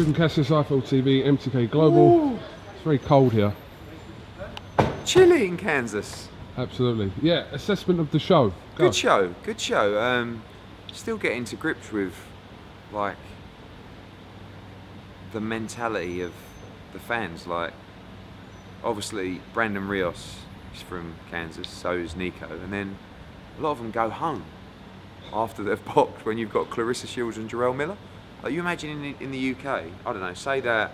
KUGAN, CASSIUS, IFL TV, MTK Global. Ooh. It's very cold here. Chilly in Kansas. Absolutely. Yeah, assessment of the show. Go. Good show, good show. Still getting to grips with, like, the mentality of the fans. Like, obviously, Brandon Rios is from Kansas, so is Nico. And then a lot of them go home after they've boxed when you've got Clarissa Shields and Jarrell Miller. Like, you imagine in the UK, I don't know, say that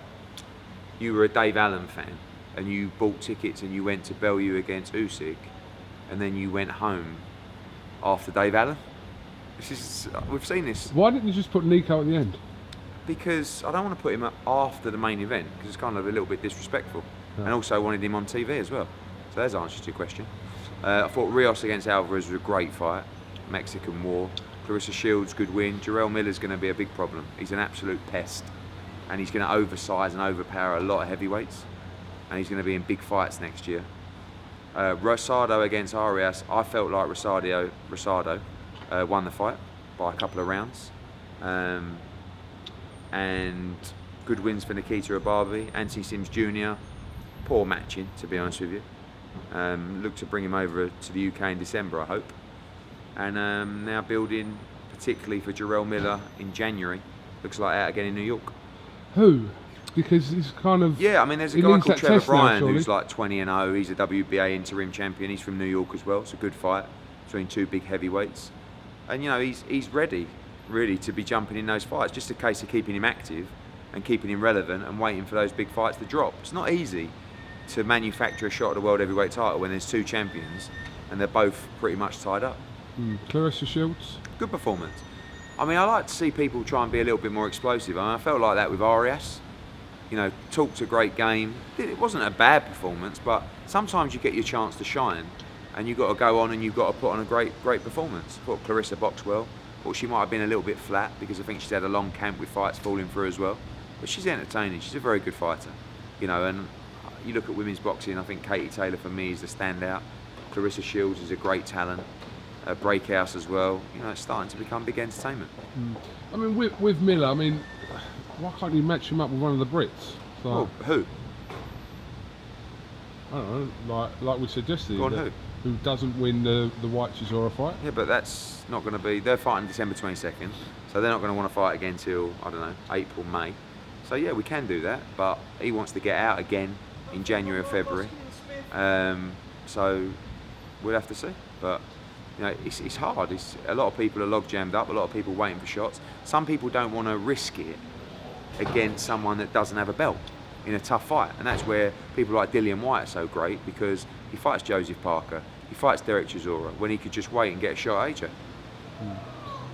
you were a Dave Allen fan and you bought tickets and you went to Bellew against Usyk and then you went home after Dave Allen. We've seen this. Why didn't you just put Nico at the end? Because I don't want to put him up after the main event because it's kind of a little bit disrespectful. Yeah. And also wanted him on TV as well. So there's the answer to your question. I thought Rios against Alvarez was a great fight. Mexican War. Clarissa Shields, good win. Jarrell Miller's going to be a big problem. He's an absolute pest. And he's going to oversize and overpower a lot of heavyweights. And he's going to be in big fights next year. Rosado against Arias. I felt like Rosado won the fight by a couple of rounds. And good wins for Nikita Ababi. Anthony Sims Jr. Poor matching, to be honest with you. Look to bring him over to the UK in December, I hope. And now building, particularly for Jarrell Miller in January. Looks like out again in New York. Who? Because he's kind of... Yeah, I mean, there's a guy called Trevor Bryan who's like 20-0. He's a WBA interim champion. He's from New York as well. It's a good fight between two big heavyweights. And, you know, he's ready, really, to be jumping in those fights. Just a case of keeping him active and keeping him relevant and waiting for those big fights to drop. It's not easy to manufacture a shot at the world heavyweight title when there's two champions and they're both pretty much tied up. Clarissa Shields? Good performance. I mean, I like to see people try and be a little bit more explosive. I mean, I felt like that with Arias. You know, talked a great game. It wasn't a bad performance, but sometimes you get your chance to shine and you've got to go on and you've got to put on a great performance. I thought Clarissa boxed well. Thought she might have been a little bit flat because I think she's had a long camp with fights falling through as well. But she's entertaining. She's a very good fighter. You know, and you look at women's boxing, I think Katie Taylor for me is the standout. Clarissa Shields is a great talent. Breakhouse as well. You know, it's starting to become big entertainment. I mean, with Miller, I mean, why can't you match him up with one of the Brits? So, well, who? I don't know, like we suggested. Go on, who doesn't win the White Chisora fight? Yeah, but that's not going to be... They're fighting December 22nd, so they're not going to want to fight again till, I don't know, April, May. So yeah, we can do that, but he wants to get out again in January or February. So we'll have to see. But you know, it's hard. A lot of people are log jammed up. A lot of people waiting for shots. Some people don't want to risk it against someone that doesn't have a belt in a tough fight, and that's where people like Dillian White are so great because he fights Joseph Parker, he fights Derek Chisora when he could just wait and get a shot at AJ.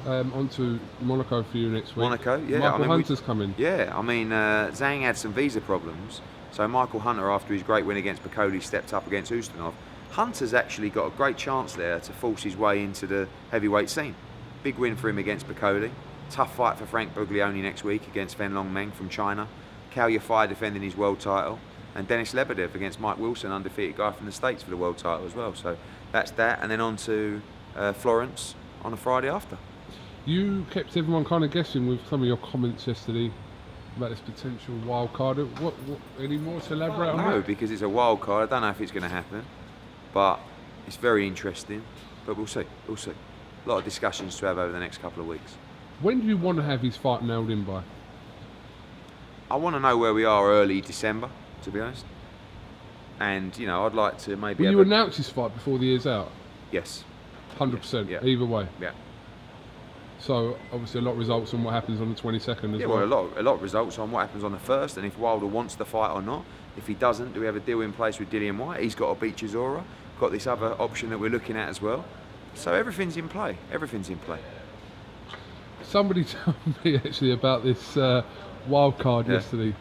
On to Monaco for you next week. Monaco, yeah. Michael Hunter's coming. Yeah, I mean, Zhang had some visa problems, so Michael Hunter, after his great win against Bakoli, stepped up against Ustinov. Hunter's actually got a great chance there to force his way into the heavyweight scene. Big win for him against Bakoli. Tough fight for Frank Buglioni next week against Venlong Meng from China. Kao Yafai defending his world title. And Denis Lebedev against Mike Wilson, undefeated guy from the States for the world title as well. So that's that. And then on to Florence on the Friday after. You kept everyone kind of guessing with some of your comments yesterday about this potential wild card. What any more to elaborate on that? No, because it's a wild card. I don't know if it's going to happen, but it's very interesting. But we'll see. We'll see. A lot of discussions to have over the next couple of weeks. When do you want to have his fight nailed in by? I want to know where we are early December, to be honest. And, you know, I'd like to maybe... Will you announce his fight before the year's out? Yes. 100%, yeah. Either way? Yeah. So, obviously a lot of results on what happens on the 22nd as well. Yeah, a lot of results on what happens on the 1st, and if Wilder wants the fight or not. If he doesn't, do we have a deal in place with Dillian White? He's got to beat Chisora. Got this other option that we're looking at as well. So everything's in play. Everything's in play. Somebody told me actually about this wild card yesterday,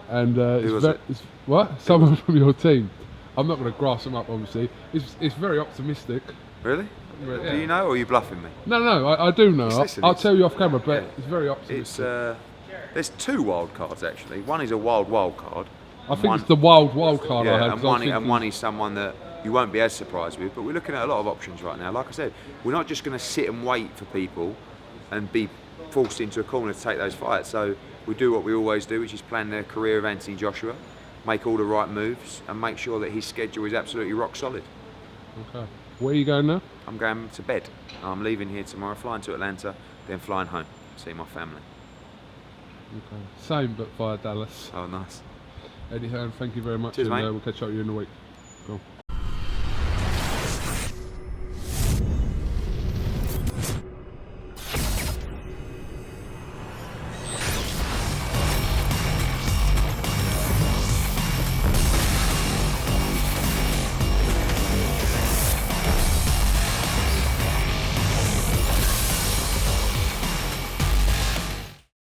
and Who was it? What? Someone from your team. I'm not going to grass them up, obviously. It's very optimistic. Really? Yeah. Do you know, or are you bluffing me? No, I do know. Listen, I'll tell you off camera, but it's very optimistic. There's two wild cards actually. One is a wild card. I think it's the wild card I had. And one is someone that you won't be as surprised with. But we're looking at a lot of options right now. Like I said, we're not just going to sit and wait for people and be forced into a corner to take those fights. So we do what we always do, which is plan the career of Anthony Joshua, make all the right moves, and make sure that his schedule is absolutely rock solid. Okay. Where are you going now? I'm going to bed. I'm leaving here tomorrow, flying to Atlanta, then flying home, see my family. Okay. Same, but via Dallas. Oh, nice. Eddie Hearn, thank you very much. Cheers, and mate. we'll catch up with you in a week. Cool.